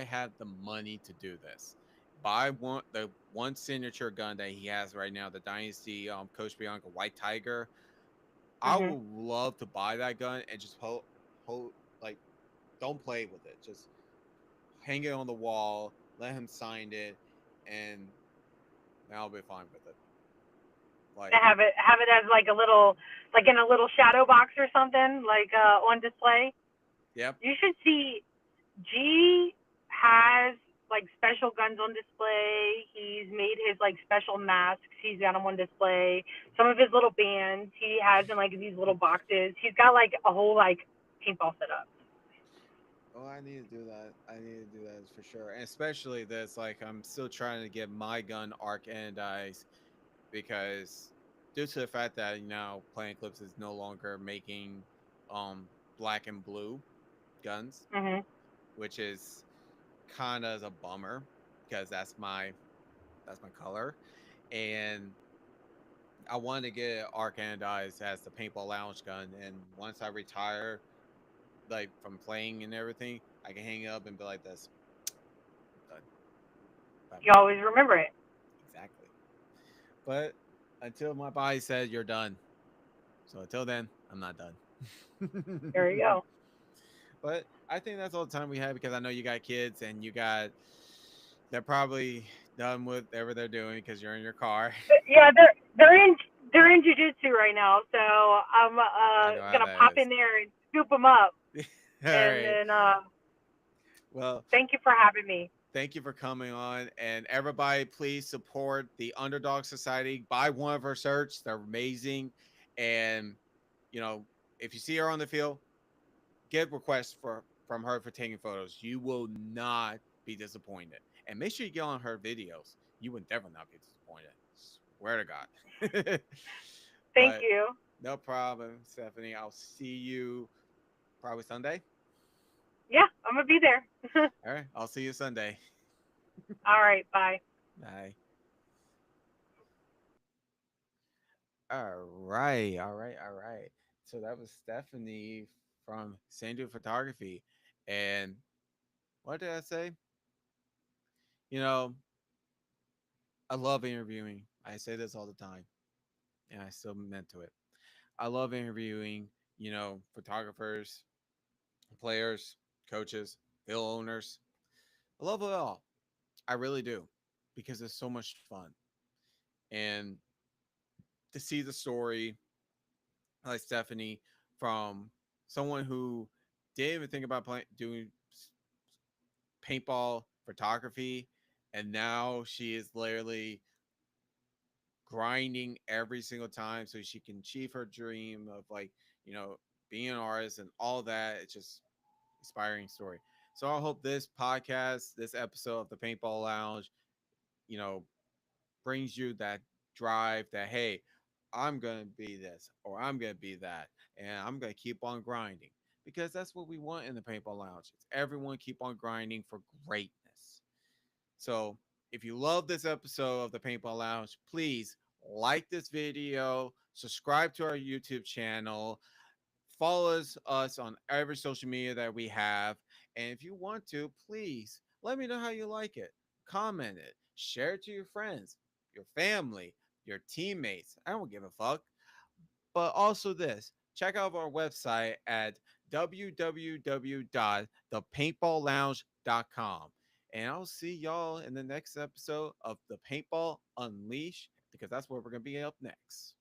had the money to do this, buy the one signature gun that he has right now, the Dynasty Coach Bianca White Tiger. I Mhm. would love to buy that gun and just hold like don't play with it. Just hang it on the wall, let him sign it, and I'll be fine with it. Like, Have it as like a little like in a little shadow box or something like on display. yep. You should see G has like special guns on display. He's made his like special masks. He's got them on display. Some of his little bands he has in like these little boxes. He's got like a whole like paintball setup. Oh, I need to do that. I need to do that for sure. And especially this, like, I'm still trying to get my gun arc anodized because due to the fact that Planet Eclipse is no longer making um black and blue guns, Mhm. which is kind of a bummer because that's my color. And I wanted to get it arc anodized as the paintball lounge gun. And once I retire, like from playing and everything, I can hang it up and be like this. Done. Bye You bye. always remember it. Exactly. But until my body says you're done. So until then, I'm not done. There you go. But I think that's all the time we have because I know you got kids and they're probably done with whatever they're doing because you're in your car. Yeah, they're in jujitsu right now, so I'm I know how gonna that pop is. in there and scoop them up, All and right. then Well, thank you for having me. thank you for coming on. And everybody, please support the Underdog Society. Buy one of her shirts. They're amazing. And, you know, if you see her on the field, get requests from her for taking photos. You will not be disappointed. And make sure you get on her videos. You would never not be disappointed. Swear to God. Thank But you. no problem, Stephanie. I'll see you probably Sunday. Yeah, I'm gonna be there. All right. I'll see you Sunday. All right, bye. Bye. All right. All right. All right. So that was Stephanie from Sandhu Photography. And what did I say? You know, I love interviewing. I say this all the time, and I still meant to it. I love interviewing, photographers, players, coaches, field owners. I love it all. I really do because it's so much fun. And to see the story, like Stephanie, from someone who didn't even think about doing paintball photography, and now she is literally grinding every single time so she can achieve her dream of, like, being an artist and all that. It's just inspiring story. So I hope this podcast, this episode of the Paintball Lounge, you know, brings you that drive that, hey, I'm going to be this or I'm going to be that. And I'm going to keep on grinding because that's what we want in the Paintball Lounge. It's everyone keep on grinding for greatness. So if you love this episode of the Paintball Lounge, please like this video, subscribe to our YouTube channel, follow us on every social media that we have. And if you want to, please let me know how you like it. Comment it, share it to your friends, your family, your teammates. I don't give a fuck. But also this, check out our website at www.thepaintballlounge.com. And I'll see y'all in the next episode of the Paintball Unleash because that's where we're going to be up next.